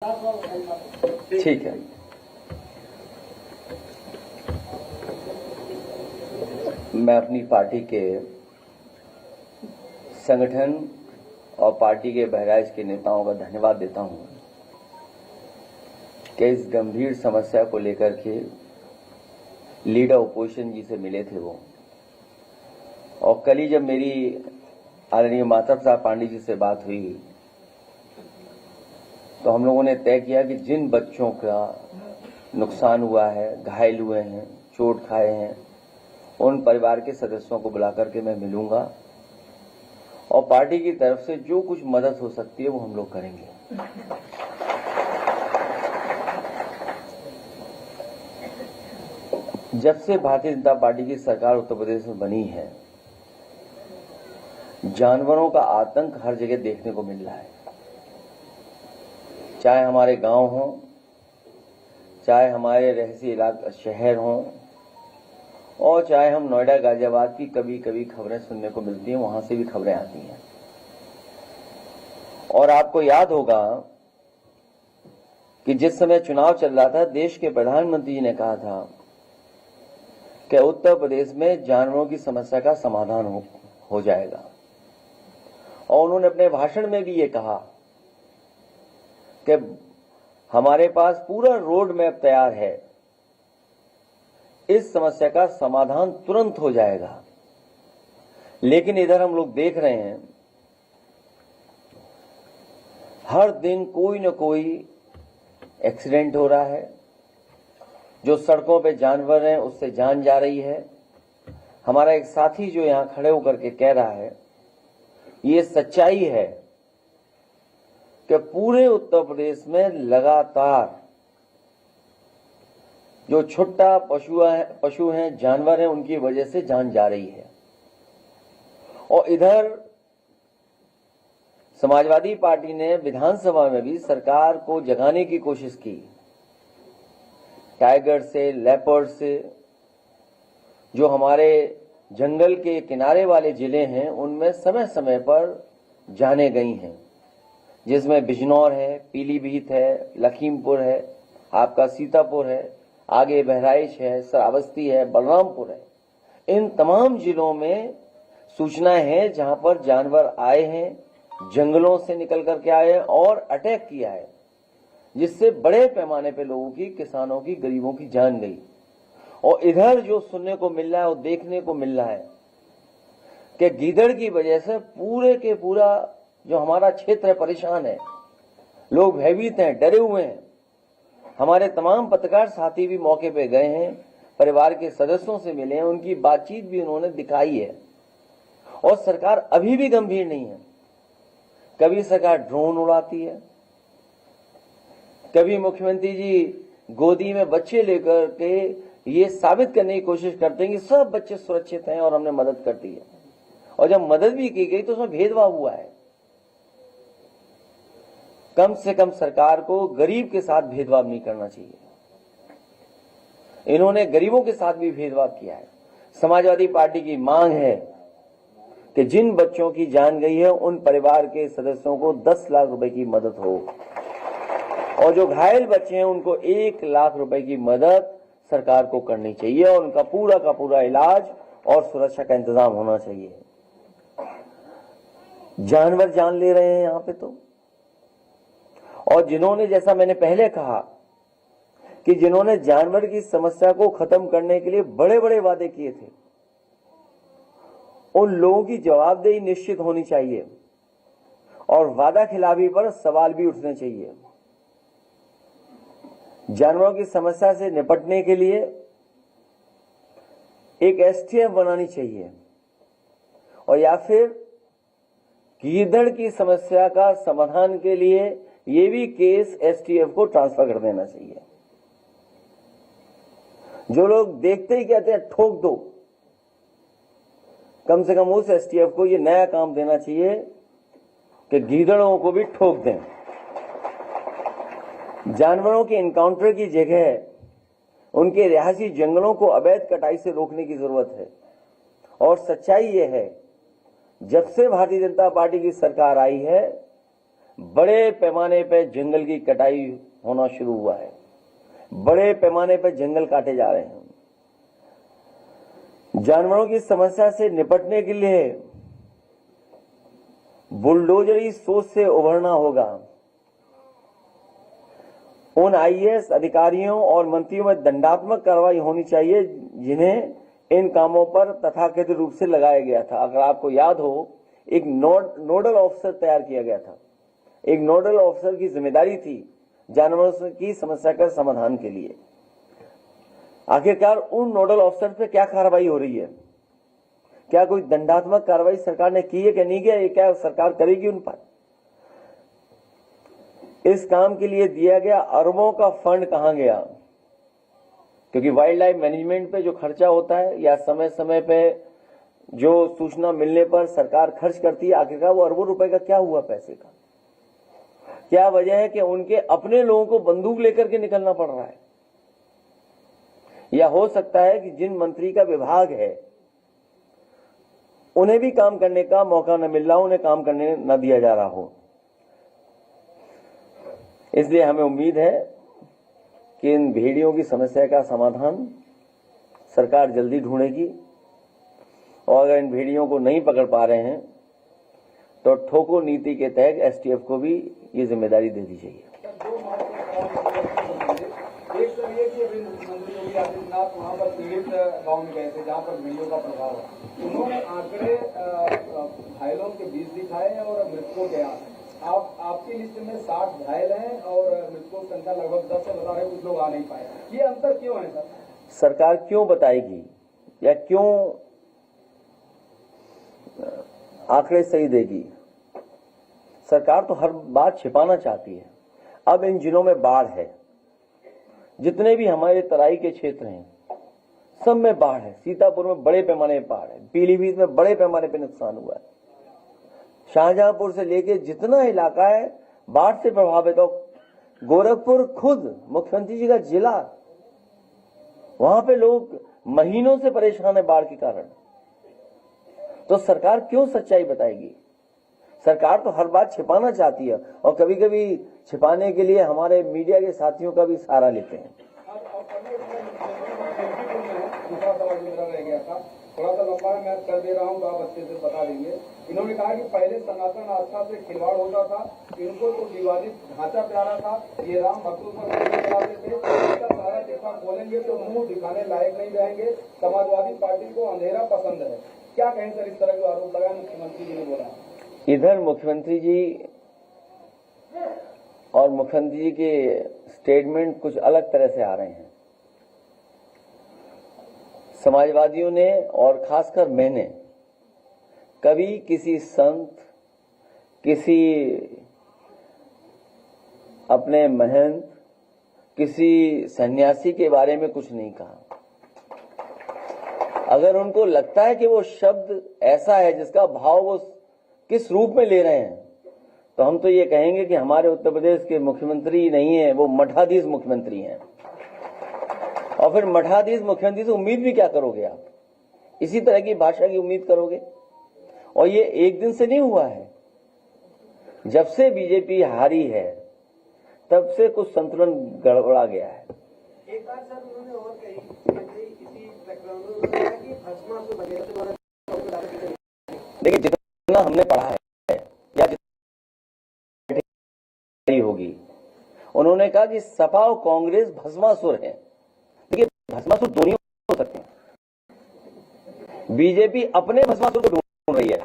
ठीक है। मैं अपनी पार्टी के संगठन और पार्टी के बहराइच के नेताओं का धन्यवाद देता हूं कि इस गंभीर समस्या को लेकर के लीडर ओपोजिशन जी से मिले थे वो, और कल ही जब मेरी आदरणीय माता प्रसाद पांडे जी से बात हुई तो हम लोगों ने तय किया कि जिन बच्चों का नुकसान हुआ है, घायल हुए हैं, चोट खाए हैं, उन परिवार के सदस्यों को बुलाकर के मैं मिलूंगा और पार्टी की तरफ से जो कुछ मदद हो सकती है वो हम लोग करेंगे। जब से भारतीय जनता पार्टी की सरकार उत्तर प्रदेश में बनी है, जानवरों का आतंक हर जगह देखने को मिल रहा है, चाहे हमारे गांव हों, चाहे हमारे रहसी इलाका शहर हों, और चाहे हम नोएडा गाजियाबाद की कभी कभी खबरें सुनने को मिलती हैं, वहां से भी खबरें आती हैं। और आपको याद होगा कि जिस समय चुनाव चल रहा था, देश के प्रधानमंत्री जी ने कहा था कि उत्तर प्रदेश में जानवरों की समस्या का समाधान हो जाएगा, और उन्होंने अपने भाषण में भी ये कहा कि हमारे पास पूरा रोड मैप तैयार है, इस समस्या का समाधान तुरंत हो जाएगा। लेकिन इधर हम लोग देख रहे हैं हर दिन कोई न कोई एक्सीडेंट हो रहा है, जो सड़कों पे जानवर हैं उससे जान जा रही है। हमारा एक साथी जो यहां खड़े होकर के कह रहा है, ये सच्चाई है कि पूरे उत्तर प्रदेश में लगातार जो छोटा पशु हैं, जानवर हैं, उनकी वजह से जान जा रही है। और इधर समाजवादी पार्टी ने विधानसभा में भी सरकार को जगाने की कोशिश की, टाइगर से, लेपर्ड से, जो हमारे जंगल के किनारे वाले जिले हैं उनमें समय समय पर जाने गई हैं, जिसमें बिजनौर है, पीलीभीत है, लखीमपुर है, आपका सीतापुर है, आगे बहराइच है, श्रावस्ती है, बलरामपुर है। इन तमाम जिलों में सूचनाएं हैं जहां पर जानवर आए हैं, जंगलों से निकल करके आए हैं और अटैक किया है, जिससे बड़े पैमाने पे लोगों की, किसानों की, गरीबों की जान गई। और इधर जो सुनने को मिल रहा है और देखने को मिल रहा है कि गीदड़ की वजह से पूरे के पूरा जो हमारा क्षेत्र है परेशान है, लोग भयभीत हैं, डरे हुए हैं। हमारे तमाम पत्रकार साथी भी मौके पे गए हैं, परिवार के सदस्यों से मिले हैं, उनकी बातचीत भी उन्होंने दिखाई है। और सरकार अभी भी गंभीर नहीं है। कभी सरकार ड्रोन उड़ाती है, कभी मुख्यमंत्री जी गोदी में बच्चे लेकर के ये साबित करने की कोशिश करते हैं कि सब बच्चे सुरक्षित हैं और हमने मदद कर दी है। और जब मदद भी की गई तो उसमें भेदभाव हुआ है। कम से कम सरकार को गरीब के साथ भेदभाव नहीं करना चाहिए। इन्होंने गरीबों के साथ भी भेदभाव किया है। समाजवादी पार्टी की मांग है कि जिन बच्चों की जान गई है उन परिवार के सदस्यों को 10 लाख रुपए की मदद हो, और जो घायल बच्चे हैं उनको 1 लाख रुपए की मदद सरकार को करनी चाहिए, और उनका पूरा का पूरा इलाज और सुरक्षा का इंतजाम होना चाहिए। जानवर जान ले रहे हैं यहां पे तो। और जिन्होंने, जैसा मैंने पहले कहा कि जिन्होंने जानवर की समस्या को खत्म करने के लिए बड़े बड़े वादे किए थे, उन लोगों की जवाबदेही निश्चित होनी चाहिए और वादा खिलाफी पर सवाल भी उठने चाहिए। जानवरों की समस्या से निपटने के लिए एक एसटीएफ बनानी चाहिए, और या फिर गीदड़ की समस्या का समाधान के लिए ये भी केस एसटीएफ को ट्रांसफर कर देना चाहिए। जो लोग देखते ही कहते हैं ठोक दो, कम से कम उस एसटीएफ को ये नया काम देना चाहिए कि गीदड़ों को भी ठोक दें। जानवरों के इनकाउंटर की जगह उनके रिहायशी जंगलों को अवैध कटाई से रोकने की जरूरत है। और सच्चाई ये है, जब से भारतीय जनता पार्टी की सरकार आई है, बड़े पैमाने पर जंगल की कटाई होना शुरू हुआ है, बड़े पैमाने पर जंगल काटे जा रहे हैं। जानवरों की समस्या से निपटने के लिए बुलडोजरी सोच से उभरना होगा। उन आईएएस अधिकारियों और मंत्रियों में दंडात्मक कार्रवाई होनी चाहिए जिन्हें इन कामों पर तथाकथित रूप से लगाया गया था। अगर आपको याद हो, एक नोडल ऑफिसर तैयार किया गया था। एक नोडल ऑफिसर की जिम्मेदारी थी जानवरों की समस्या का समाधान के लिए। आखिरकार उन नोडल ऑफिसर पे क्या कार्रवाई हो रही है? क्या कोई दंडात्मक कार्रवाई सरकार ने की है कि नहीं किया? ये क्या सरकार करेगी उन पर? इस काम के लिए दिया गया अरबों का फंड कहां गया? क्योंकि वाइल्ड लाइफ मैनेजमेंट पे जो खर्चा होता है या समय समय पे जो सूचना मिलने पर सरकार खर्च करती है, आखिरकार वो अरबों रुपए का क्या हुआ पैसे का? क्या वजह है कि उनके अपने लोगों को बंदूक लेकर के निकलना पड़ रहा है? या हो सकता है कि जिन मंत्री का विभाग है उन्हें भी काम करने का मौका न मिल रहा हो, उन्हें काम करने न दिया जा रहा हो। इसलिए हमें उम्मीद है कि इन भेड़ियों की समस्या का समाधान सरकार जल्दी ढूंढेगी और अगर इन भेड़ियों को नहीं पकड़ पा रहे हैं तो ठोको नीति के तहत एसटीएफ को भी ये जिम्मेदारी दे दी जाएगी। एक तो ये कि अभी मुख्यमंत्री योगी आदित्यनाथ वहां पर पीड़ित गांव में गए थे जहां पर भेड़ियों का प्रभाव है। उन्होंने आंकड़े घायलों के बीच दिखाए हैं और मृतकों के आपकी लिस्ट में 60 घायल हैं और मृतकों की संख्या लगभग 10 से बता रहे, कुछ लोग आ नहीं पाए। ये अंतर क्यों है सर? सरकार क्यों बताएगी या क्यों आंकड़े सही देगी? सरकार तो हर बात छिपाना चाहती है। अब इन जिलों में बाढ़ है, जितने भी हमारे तराई के क्षेत्र हैं सब में बाढ़ है। सीतापुर में बड़े पैमाने पर बाढ़ है, पीलीभीत में बड़े पैमाने पर नुकसान हुआ है। शाहजहांपुर से लेके जितना इलाका है बाढ़ से प्रभावित, और गोरखपुर खुद मुख्यमंत्री जी का जिला, वहां पे लोग महीनों से परेशान है बाढ़ के कारण। तो सरकार क्यों सच्चाई बताएगी? सरकार तो हर बात छिपाना चाहती है और कभी कभी छिपाने के लिए हमारे मीडिया के साथियों का भी सहारा लेते हैं। थोड़ा सा लंबा है, मैं कर दे रहा हूँ, आप अच्छे से बता देंगे। इन्होंने कहा कि पहले सनातन आस्था से खिलवाड़ होता था, इनको तो विवादित ढांचा प्यारा था, ये राम भक्तों पर चलाते थे, इसका सारा चिट्ठा खोलेंगे तो मुंह दिखाने लायक नहीं रहेंगे। समाजवादी पार्टी को अंधेरा पसंद है। क्या कहें सर इस तरह के आरोप लगाए मुख्यमंत्री जी ने बोला? इधर मुख्यमंत्री जी और मुख्यमंत्री जी के स्टेटमेंट कुछ अलग तरह से आ रहे हैं। समाजवादियों ने और खासकर मैंने कभी किसी संत, किसी अपने महंत, किसी सन्यासी के बारे में कुछ नहीं कहा। अगर उनको लगता है कि वो शब्द ऐसा है जिसका भाव वो किस रूप में ले रहे हैं, तो हम तो ये कहेंगे कि हमारे उत्तर प्रदेश के मुख्यमंत्री नहीं है, वो मठाधीश मुख्यमंत्री हैं। और फिर मठाधीश मुख्यमंत्री से उम्मीद भी क्या करोगे आप? इसी तरह की भाषा की उम्मीद करोगे? और ये एक दिन से नहीं हुआ है। जब से बीजेपी हारी है तब से कुछ संतुलन गड़बड़ा गया है। एक बार सर उन्होंने और कही इसी प्रकरण में कहा कि भस्मासुर वगैरह के द्वारा, देखिए जितना हमने पढ़ा है या जितनी होगी, उन्होंने कहा कि सपा और कांग्रेस भस्मासुर है। देखिए भस्मासुर दोनों हो सकते हैं। बीजेपी अपने भस्मासुर को ढूंढ रही है।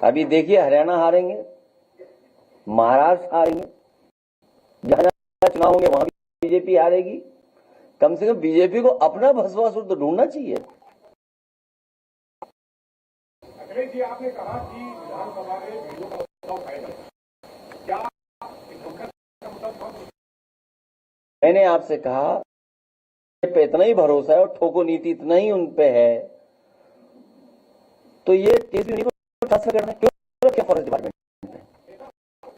अभी देखिए हरियाणा हारेंगे, महाराष्ट्र हारेंगे, जहां जहां चुनाव होंगे वहां भी बीजेपी हारेगी। कम से कम बीजेपी को अपना भस्मासुर तो ढूंढना चाहिए। अखिलेश जी, आपने कहा कि विधानसभा में भेड़ों का उत्सव है, क्या मैंने आपसे कहा पे इतना ही भरोसा है और ठोको नीति इतना ही उन पे है, तो ये केस भी नहीं ट्रांसफर करना क्यों रखे फॉरेस्ट डिपार्टमेंट में?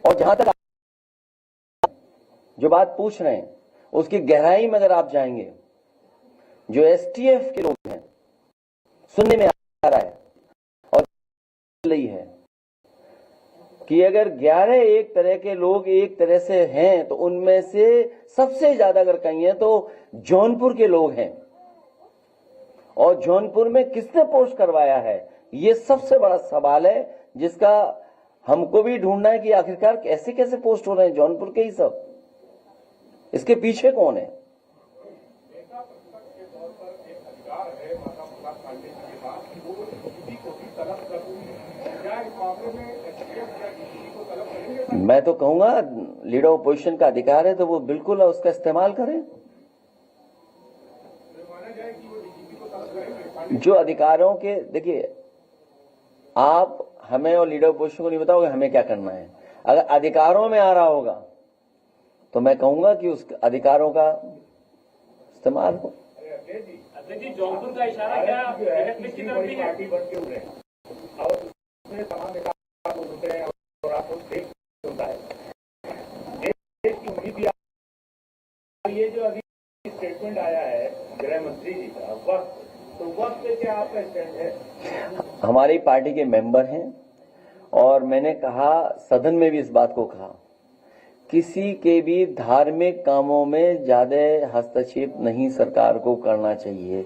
और जहां तक जो बात पूछ रहे हैं उसकी गहराई में अगर आप जाएंगे, जो एसटीएफ के लोग हैं, सुनने में आ रहा है और रही है कि अगर 11 एक तरह के लोग एक तरह से हैं तो उनमें से सबसे ज्यादा अगर कहीं है तो जौनपुर के लोग हैं। और जौनपुर में किसने पोस्ट करवाया है, ये सबसे बड़ा सवाल है जिसका हमको भी ढूंढना है कि आखिरकार कैसे कैसे पोस्ट हो रहे हैं जौनपुर के ही सब, इसके पीछे कौन है। मैं तो कहूंगा लीडर ऑपोजिशन का अधिकार है तो वो बिल्कुल उसका इस्तेमाल करें। जो अधिकारों के, देखिए आप हमें और लीडर ऑपोजिशन को नहीं बताओगे हमें क्या करना है। अगर अधिकारों में आ रहा होगा तो मैं कहूंगा कि उस अधिकारों का इस्तेमाल हो। जौनपुर का इशारा क्या इलेक्ट्रिक की तरफ भी है? ये जो अभी स्टेटमेंट आया है गृह मंत्री जी का, वक्त पे क्या आपका स्टैंड है? हमारी पार्टी के मेंबर हैं और मैंने कहा, सदन में भी इस बात को कहा, किसी के भी धार्मिक कामों में ज्यादा हस्तक्षेप नहीं सरकार को करना चाहिए।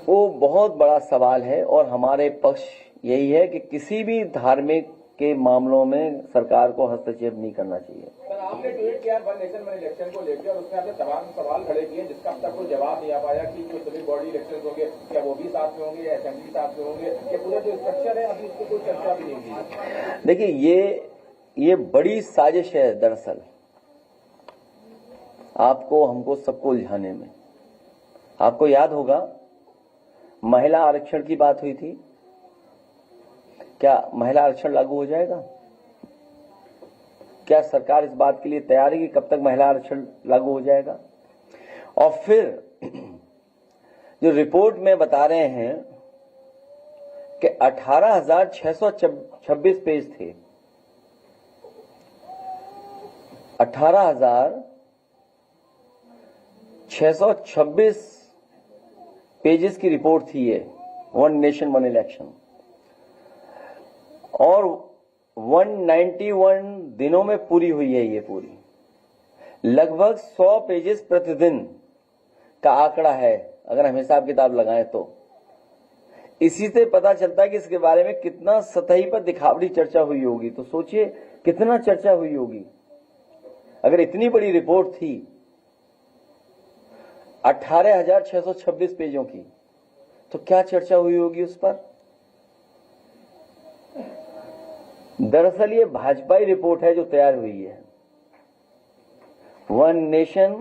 वो बहुत बड़ा सवाल है और हमारे पक्ष यही है कि किसी भी धार्मिक के मामलों में सरकार को हस्तक्षेप नहीं करना चाहिए। सर, आपने ट्वीट किया वन नेशन वन इलेक्शन को लेकर और उसमें आपने तमाम सवाल खड़े किए जिसका अब तक कोई जवाब नहीं आ पाया कि जो सिविल बॉडी इलेक्शन होंगे क्या वो भी साथ में होंगे या असेंबली साथ में होंगे, ये पूरा जो स्ट्रक्चर है अभी इसको कोई चर्चा भी नहीं हुई। देखिए ये बड़ी साजिश है दरअसल, आपको हमको सबको उलझाने में। आपको याद होगा महिला आरक्षण की बात हुई थी, क्या महिला आरक्षण लागू हो जाएगा? क्या सरकार इस बात के लिए तैयार है कि कब तक महिला आरक्षण लागू हो जाएगा? और फिर जो रिपोर्ट में बता रहे हैं कि 18,626 पेज थे, 18,626 पेजेस की रिपोर्ट थी ये, वन नेशन वन इलेक्शन, और 191 दिनों में पूरी हुई है ये पूरी। लगभग 100 पेजेस प्रतिदिन का आंकड़ा है अगर हम हिसाब किताब लगाएं तो। इसी से पता चलता है कि इसके बारे में कितना सतही पर दिखावटी चर्चा हुई होगी। तो सोचिए कितना चर्चा हुई होगी। अगर इतनी बड़ी रिपोर्ट थी 18,626 पेजों की, तो क्या चर्चा हुई होगी उस पर। दरअसल ये भाजपाई रिपोर्ट है जो तैयार हुई है। वन नेशन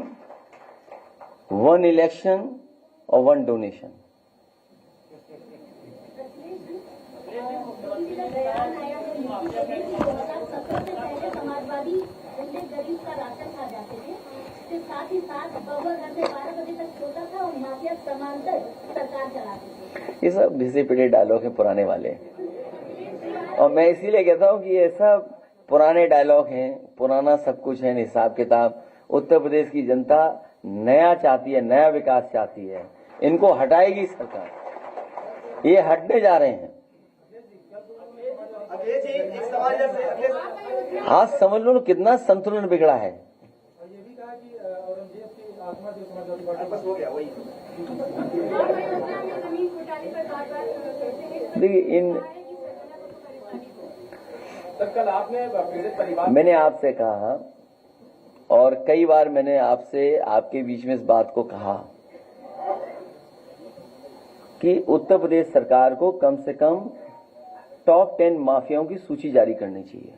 वन इलेक्शन और वन डोनेशन। समाजवादी गरीब का राशन खा जाते थे, इसके साथ ही साथ बबुआ घर से 12 बजे तक सोता था और माफिया समांतर सरकार चलाते थे। ये सब घिसे पिटे डायलॉग है पुराने वाले, और मैं इसीलिए कहता हूं कि ये सब पुराने डायलॉग हैं, पुराना सब कुछ है, हिसाब किताब। उत्तर प्रदेश की जनता नया चाहती है, नया विकास चाहती है, इनको हटाएगी सरकार, ये हटने जा रहे हैं। आज समझ लो कितना संतुलन बिगड़ा है। देखिए कल आपने पीड़ित परिवार, मैंने आपसे कहा और कई बार मैंने आपसे आपके बीच में इस बात को कहा कि उत्तर प्रदेश सरकार को कम से कम टॉप 10 माफियाओं की सूची जारी करनी चाहिए।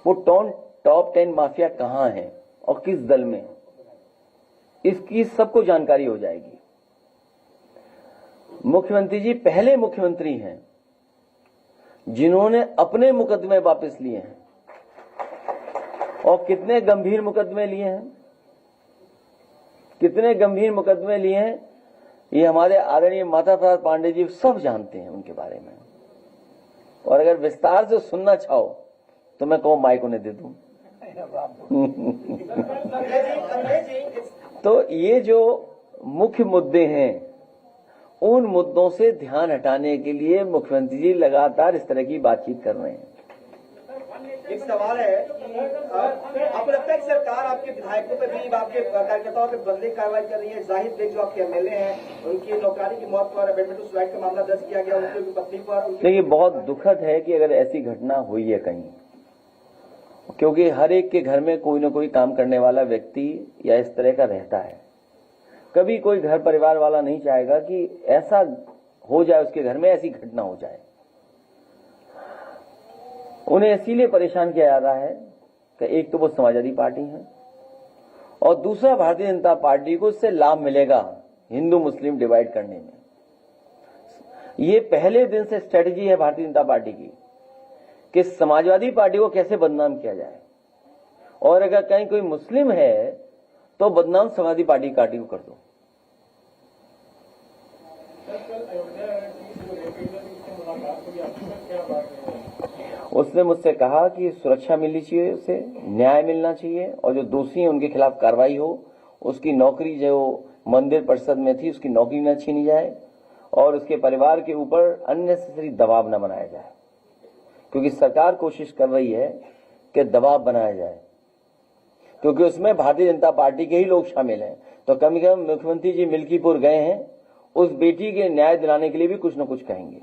वो टॉप 10 माफिया कहां हैं और किस दल में, इसकी सबको जानकारी हो जाएगी। मुख्यमंत्री जी पहले मुख्यमंत्री हैं जिन्होंने अपने मुकदमे वापस लिए हैं, और कितने गंभीर मुकदमे लिए हैं, कितने गंभीर मुकदमे लिए हैं, ये हमारे आदरणीय माता प्रसाद पांडे जी सब जानते हैं उनके बारे में। और अगर विस्तार से सुनना चाहो तो मैं कहूं माइक उन्हें दे दूं। तो ये जो मुख्य मुद्दे हैं उन मुद्दों से ध्यान हटाने के लिए मुख्यमंत्री जी लगातार इस तरह की बातचीत कर रहे हैं। एक सवाल है कि आपको लगता है कि सरकार आपके विधायकों पे भी, आपके कार्यकर्ताओं पे बदले कार्रवाई कर रही है? जाहिद बेग जो आपके एमएलए हैं, उनकी नौकरी की मौत पर अबेटमेंट टू सुसाइड का मामला दर्ज किया गया, उनकी पत्नी पर। देखिए, बहुत दुखद है कि अगर ऐसी घटना हुई है कहीं, क्योंकि हर एक के घर में कोई न कोई काम करने वाला व्यक्ति या इस तरह का रहता है। कभी कोई घर परिवार वाला नहीं चाहेगा कि ऐसा हो जाए, उसके घर में ऐसी घटना हो जाए। उन्हें इसीलिए परेशान किया जा रहा है कि एक तो वो समाजवादी पार्टी है और दूसरा भारतीय जनता पार्टी को इससे लाभ मिलेगा हिंदू मुस्लिम डिवाइड करने में। ये पहले दिन से स्ट्रेटजी है भारतीय जनता पार्टी की कि समाजवादी पार्टी को कैसे बदनाम किया जाए, और अगर कहीं कोई मुस्लिम है तो बदनाम समाजवादी पार्टी को कर दो। उसने मुझसे कहा कि सुरक्षा मिलनी चाहिए, उसे न्याय मिलना चाहिए, और जो दोषी हैं उनके खिलाफ कार्रवाई हो, उसकी नौकरी जो मंदिर परिषद में थी उसकी नौकरी न छीनी जाए, और उसके परिवार के ऊपर अननेसेसरी दबाव न बनाया जाए, क्योंकि सरकार कोशिश कर रही है कि दबाव बनाया जाए, क्योंकि उसमें भारतीय जनता पार्टी के ही लोग शामिल हैं। तो कम से कम मुख्यमंत्री जी मिल्कीपुर गए हैं, उस बेटी के न्याय दिलाने के लिए भी कुछ न कुछ कहेंगे।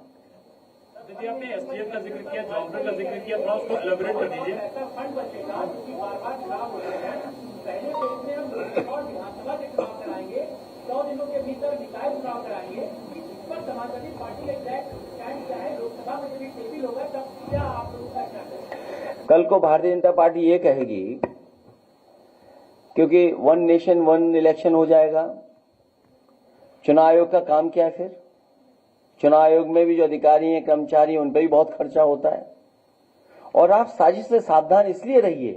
देखिए, आपने एसटीएफ का जिक्र किया, जॉनसन का जिक्र किया, थोड़ा उसको एलैबोरेट कर दीजिए। फंड बचेगा क्योंकि बार-बार खराब हो रहे हैं। पहले फेज में हम और विधानसभा के चुनाव कराएंगे, 100 दिनों के भीतर निकाय चुनाव कराएंगे। इस पर समाजवादी पार्टी का एग्जैक्ट स्टैंड क्या है? लोकसभा में जब टेबल होगा तब क्या आप लोगों का क्या है? कल को भारतीय जनता पार्टी ये कहेगी, क्योंकि वन नेशन वन इलेक्शन हो जाएगा। चुनाव आयोग का काम क्या है फिर? चुनाव आयोग में भी जो अधिकारी हैं, कर्मचारी हैं, उन पर भी बहुत खर्चा होता है। और आप साजिश से सावधान इसलिए रहिए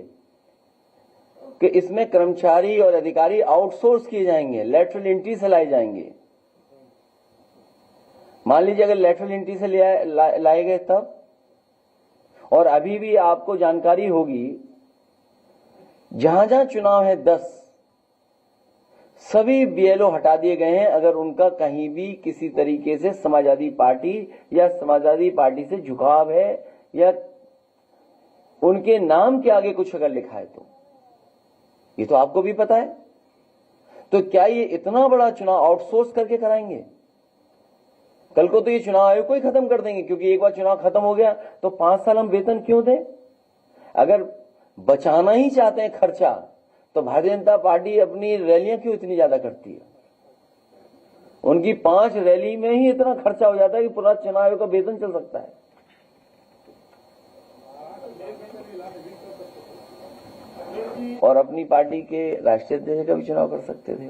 कि इसमें कर्मचारी और अधिकारी आउटसोर्स किए जाएंगे, लेटरल एंट्री से लाए जाएंगे। मान लीजिए अगर लेटरल एंट्री से लाए गए तब, और अभी भी आपको जानकारी होगी जहां जहां चुनाव है 10 सभी बीएलओ हटा दिए गए हैं, अगर उनका कहीं भी किसी तरीके से समाजवादी पार्टी या समाजवादी पार्टी से झुकाव है या उनके नाम के आगे कुछ अगर लिखा है तो ये तो आपको भी पता है। तो क्या ये इतना बड़ा चुनाव आउटसोर्स करके कराएंगे? कल को तो ये चुनाव आयोग को ही खत्म कर देंगे, क्योंकि एक बार चुनाव खत्म हो गया तो 5 साल हम वेतन क्यों दें? अगर बचाना ही चाहते हैं खर्चा, तो भारतीय जनता पार्टी अपनी रैलियां क्यों इतनी ज्यादा करती है? उनकी 5 रैली में ही इतना खर्चा हो जाता है कि पूरा चुनाव आयोग का वेतन चल सकता है। और अपनी पार्टी के राष्ट्रीय अध्यक्ष का भी चुनाव कर सकते थे।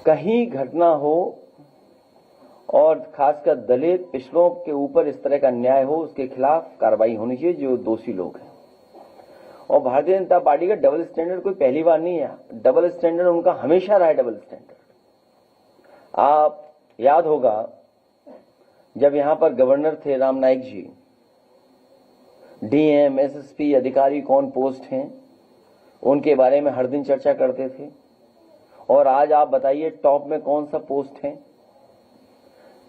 कहीं घटना हो और खासकर दलित पिछड़ों के ऊपर इस तरह का अन्याय हो, उसके खिलाफ कार्रवाई होनी चाहिए जो दोषी लोग हैं। और भारतीय जनता पार्टी का डबल स्टैंडर्ड कोई पहली बार नहीं है, डबल स्टैंडर्ड उनका हमेशा रहा है। डबल स्टैंडर्ड आप याद होगा जब यहां पर गवर्नर थे राम नाईक जी, डीएम एसएसपी अधिकारी कौन पोस्ट हैं उनके बारे में हर दिन चर्चा करते थे। और आज आप बताइए टॉप में कौन सा पोस्ट है?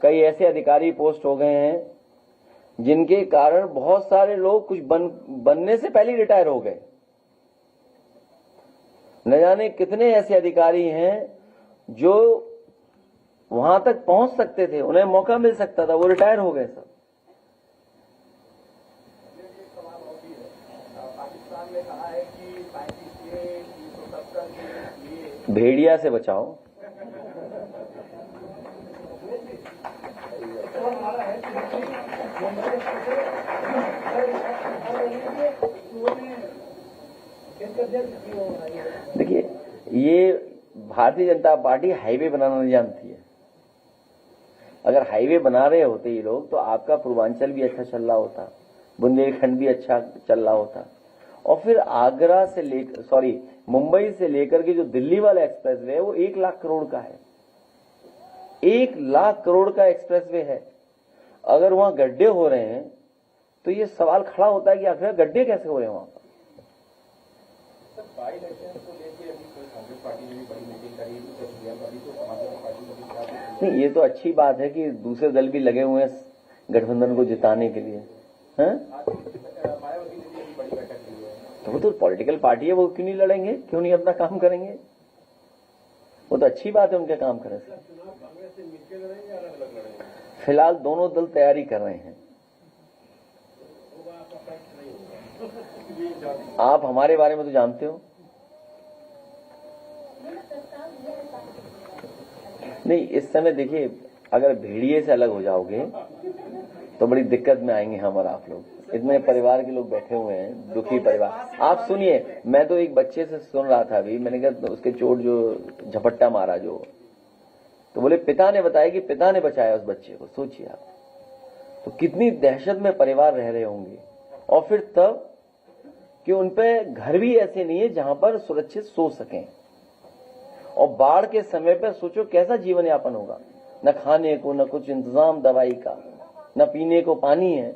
कई ऐसे अधिकारी पोस्ट हो गए हैं जिनके कारण बहुत सारे लोग कुछ बनने से पहले रिटायर हो गए। न जाने कितने ऐसे अधिकारी हैं जो वहां तक पहुंच सकते थे, उन्हें मौका मिल सकता था, वो रिटायर हो गए सब। पाकिस्तान ने कहा है कि 35 के 370 के भेड़िया से बचाओ। देखिए, ये भारतीय जनता पार्टी हाईवे बनाना नहीं जानती है। अगर हाईवे बना रहे होते ये लोग तो आपका पूर्वांचल भी अच्छा चल रहा होता, बुंदेलखंड भी अच्छा चल रहा होता, और फिर आगरा से लेकर मुंबई से लेकर के जो दिल्ली वाला एक्सप्रेसवे है वो 1 लाख करोड़ का है। 1 लाख करोड़ का एक्सप्रेसवे है। अगर वहां गड्ढे हो रहे हैं तो ये सवाल खड़ा होता है कि आखिर गड्ढे कैसे हो रहे हैं वहां पर। नहीं, ये तो अच्छी बात है कि दूसरे दल भी लगे हुए हैं गठबंधन को जिताने के लिए, हैं? तो वो तो पॉलिटिकल पार्टी है, वो क्यों नहीं लड़ेंगे, क्यों नहीं अपना काम करेंगे? वो तो अच्छी बात है उनके काम करने से। फिलहाल दोनों दल तैयारी कर रहे हैं। आप हमारे बारे में तो जानते हो। नहीं, इस समय देखिए, अगर भेड़िए से अलग हो जाओगे तो बड़ी दिक्कत में आएंगे हम और आप लोग। इतने परिवार के लोग बैठे हुए हैं, दुखी परिवार। आप सुनिए, मैं तो एक बच्चे से सुन रहा था अभी, मैंने कहा उसके चोट जो झपट्टा मारा जो, तो बोले पिता ने बताया कि पिता ने बचाया उस बच्चे को। सोचिए आप, तो कितनी दहशत में परिवार रह रहे होंगे। और फिर तब कि उनपे घर भी ऐसे नहीं है जहां पर सुरक्षित सो सकें। और बाढ़ के समय पर सोचो कैसा जीवन यापन होगा, न खाने को, न कुछ इंतजाम दवाई का, न पीने को पानी है।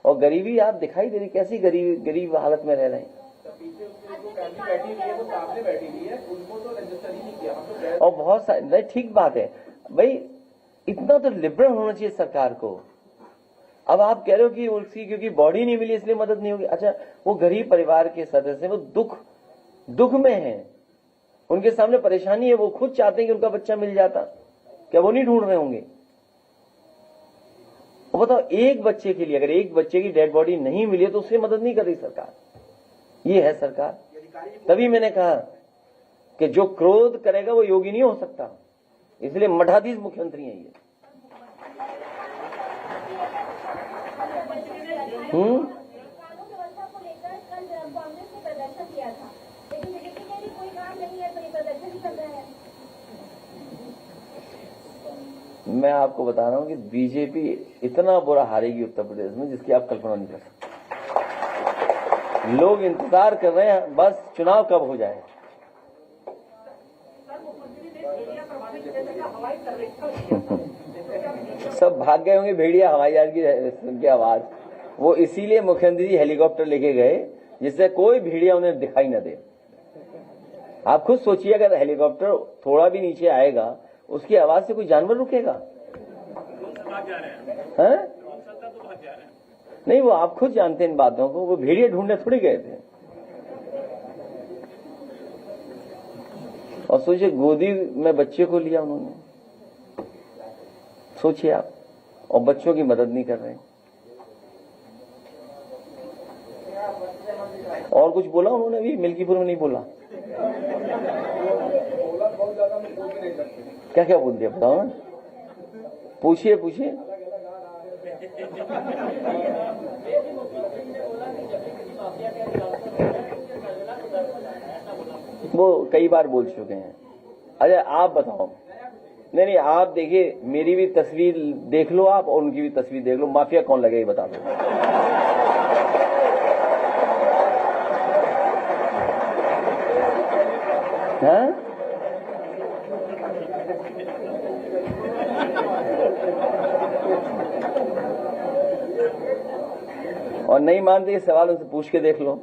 और गरीबी आप दिखाई दे रही, कैसी गरीब हालत में रह रहे हैं। और बहुत सारे, ठीक बात है भाई, इतना तो लिबरल होना चाहिए सरकार को। अब आप कह रहे हो कि उसकी क्योंकि बॉडी नहीं मिली इसलिए मदद नहीं होगी। अच्छा, वो गरीब परिवार के सदस्य, वो दुख में है, उनके सामने परेशानी है, वो खुद चाहते हैं कि उनका बच्चा मिल जाता, क्या वो नहीं ढूंढ रहे होंगे? बताओ, एक बच्चे के लिए अगर एक बच्चे की डेड बॉडी नहीं मिली तो उससे मदद नहीं कर रही सरकार। ये है सरकार। तभी मैंने कहा कि जो क्रोध करेगा वो योगी नहीं हो सकता, इसलिए मठाधीश मुख्यमंत्री हैं ये। कानून व्यवस्था को लेकर कल कांग्रेस ने प्रदर्शन किया था, लेकिन बीजेपी के लिए कोई काम नहीं है, तो ये प्रदर्शन ही चल रहा है। मैं आपको बता रहा हूं कि बीजेपी इतना बुरा हारेगी उत्तर प्रदेश में जिसकी आप कल्पना नहीं कर सकते। लोग इंतजार कर रहे हैं बस चुनाव कब हो जाए। सब भाग गए होंगे भेड़िया हवाई जहाज की आवाज। वो इसीलिए मुख्यमंत्री जी हेलीकॉप्टर लेके गए जिससे कोई भेड़िया उन्हें दिखाई न दे। आप खुद सोचिए, अगर हेलीकॉप्टर थोड़ा भी नीचे आएगा उसकी आवाज से कोई जानवर रुकेगा? हैं? नहीं, वो आप खुद जानते हैं इन बातों को। वो भेड़िए ढूंढने थोड़ी गए थे। और सोचिए, गोदी में बच्चे को लिया उन्होंने, सोचिए आप, और बच्चों की मदद नहीं कर रहे। और कुछ बोला उन्होंने भी मिल्कीपुर में? नहीं बोला। क्या क्या बोल दिया बताओ ना, पूछिए। वो कई बार बोल चुके हैं। अच्छा, आप बताओ। नहीं, आप देखिए, मेरी भी तस्वीर देख लो आप और उनकी भी तस्वीर देख लो, माफिया कौन लगे ये बता दो। हाँ? और नहीं मानते ये सवाल उनसे पूछ के देख लो।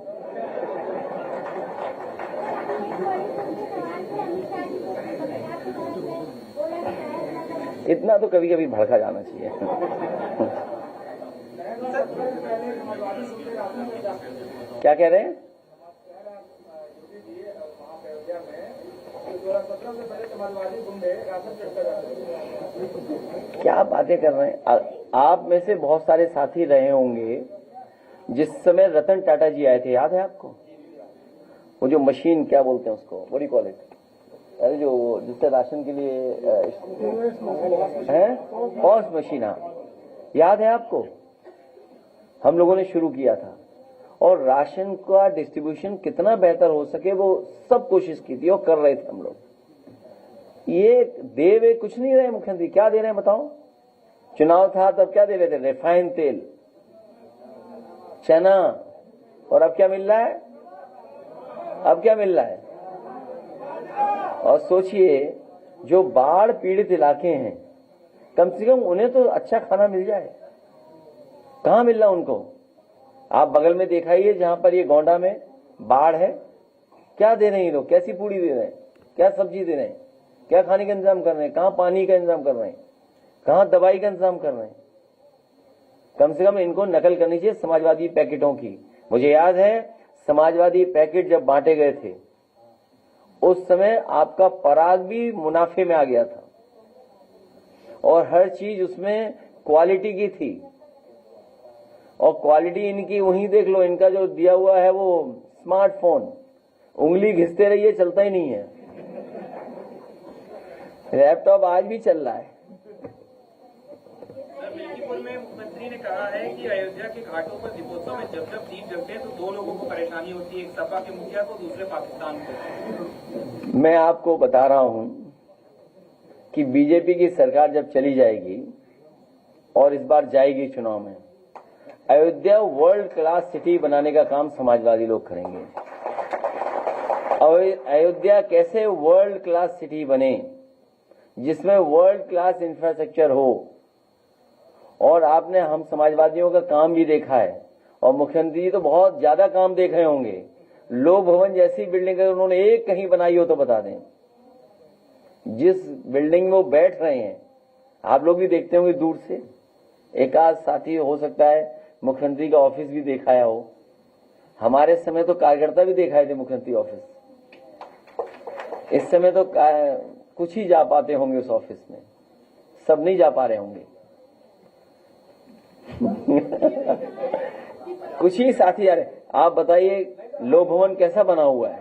इतना तो कभी कभी भड़का जाना चाहिए। क्या कह रहे हैं? क्या बातें कर रहे हैं आप? में से बहुत सारे साथी रहे होंगे जिस समय रतन टाटा जी आए थे, याद है आपको? वो जो मशीन क्या बोलते हैं उसको, what do you call it, अरे जो जिससे राशन के लिए है पॉस मशीन, याद है आपको? हम लोगों ने शुरू किया था और राशन का डिस्ट्रीब्यूशन कितना बेहतर हो सके वो सब कोशिश की थी और कर रहे थे हम लोग। ये दे वे कुछ नहीं रहे मुख्यमंत्री, क्या दे रहे हैं बताओ? चुनाव था तब क्या दे रहे थे? रिफाइंड तेल, चना, और अब क्या मिल रहा है? अब क्या मिल रहा है? और सोचिए, जो बाढ़ पीड़ित इलाके हैं कम से कम उन्हें तो अच्छा खाना मिल जाए, कहां मिल रहा उनको? आप बगल में दिखाइए जहां पर ये गोंडा में बाढ़ है, क्या दे रहे हैं ये लोग, कैसी पूड़ी दे रहे हैं, क्या सब्जी दे रहे हैं, क्या खाने का इंतजाम कर रहे हैं, कहां पानी का इंतजाम कर रहे हैं, कहां दवाई का इंतजाम कर रहे हैं। कम से कम इनको नकल करनी चाहिए समाजवादी पैकेटों की। मुझे याद है समाजवादी पैकेट जब बांटे गए थे उस समय आपका पराग भी मुनाफे में आ गया था और हर चीज उसमें क्वालिटी की थी। और क्वालिटी इनकी वहीं देख लो, इनका जो दिया हुआ है वो स्मार्टफोन, उंगली घिसते रहिए चलता ही नहीं है। लैपटॉप आज भी चल रहा है। मिल्कीपुर में मुख्यमंत्री ने कहा है कि अयोध्या के घाटों पर दीपोत्सव में जब दीप जलते हैं तो दो लोगों को परेशानी होती है, एक सपा के मुखिया को, दूसरे पाकिस्तान को। मैं आपको बता रहा हूं कि बीजेपी की सरकार जब चली जाएगी और इस बार जाएगी चुनाव में, अयोध्या वर्ल्ड क्लास सिटी बनाने का काम समाजवादी लोग करेंगे। अयोध्या कैसे वर्ल्ड क्लास सिटी बने जिसमें वर्ल्ड क्लास इंफ्रास्ट्रक्चर हो। और आपने हम समाजवादियों का काम भी देखा है और मुख्यमंत्री जी तो बहुत ज्यादा काम देख रहे होंगे। लोक भवन जैसी बिल्डिंग अगर उन्होंने एक कहीं बनाई हो तो बता दें। जिस बिल्डिंग में वो बैठ रहे हैं आप लोग भी देखते होंगे दूर से, एक आध साथी हो सकता है मुख्यमंत्री का ऑफिस भी देखाया हो। हमारे समय तो कार्यकर्ता भी देखाए थे मुख्यमंत्री ऑफिस, इस समय तो कुछ ही जा पाते होंगे उस ऑफिस में, सब नहीं जा पा रहे होंगे। कुछ ही साथी आ रहे। आप बताइए लोक भवन कैसा बना हुआ है,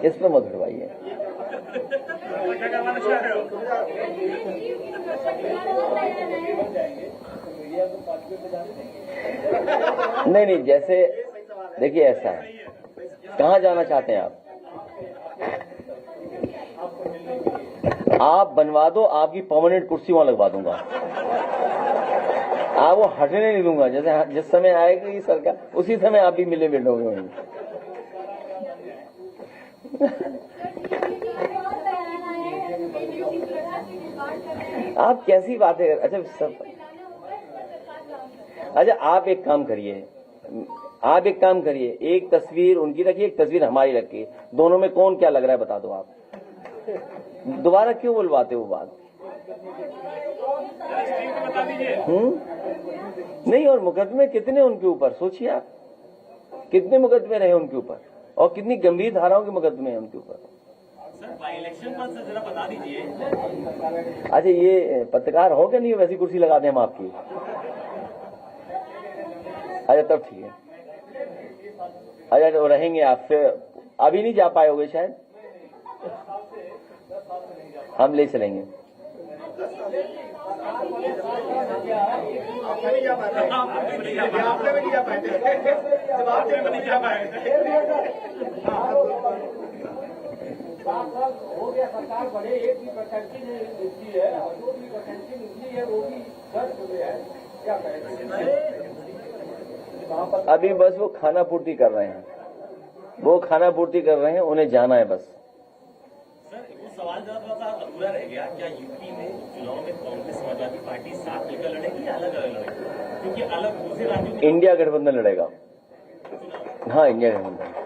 इस पर मत उठवाइए। नहीं, जैसे देखिए ऐसा है, कहाँ जाना चाहते हैं आप बनवा दो, आपकी परमानेंट कुर्सी वहां लगवा दूंगा, आप वो हटने नहीं दूंगा। जैसे जिस समय आएगी सरकार उसी समय आप भी मिले बैठोगे वहीं। आप कैसी बातें कर, अच्छा आप एक काम करिए, एक तस्वीर उनकी रखिए, एक तस्वीर हमारी रखिए, दोनों में कौन क्या लग रहा है बता दो आप। दोबारा क्यों बुलवाते हो बात? नहीं, और मुकदमे कितने उनके ऊपर सोचिए आप, कितने मुकदमे रहे उनके ऊपर और कितनी गंभीर धाराओं के मुकदमे हैं उनके ऊपर। इलेक्शन पर से जरा बता दीजिए। अच्छा ये पत्रकार हो क्या नहीं, वैसी कुर्सी लगा दें हम आपकी। अच्छा तब ठीक है। अच्छा तो रहेंगे आप, फिर अभी नहीं जा पाए होगे शायद, हम ले चलेंगे। हो गया, सरकार बढ़े, एक भी वैकेंसी निकली है और जो भी वैकेंसी निकली है वो भी दर्ज हो गया है, क्या कहेंगे? अभी बस वो खाना पूर्ति कर रहे हैं, उन्हें जाना है बस। सर वो सवाल जरा थोड़ा सा अधूरा रह गया, क्या यूपी में चुनाव में कांग्रेस समाजवादी पार्टी साथ मिलकर लड़ेगी या अलग अलग लड़ेगी? क्योंकि अलग दूसरे राज्यों में इंडिया गठबंधन लड़ेगा। हाँ, इंडिया गठबंधन।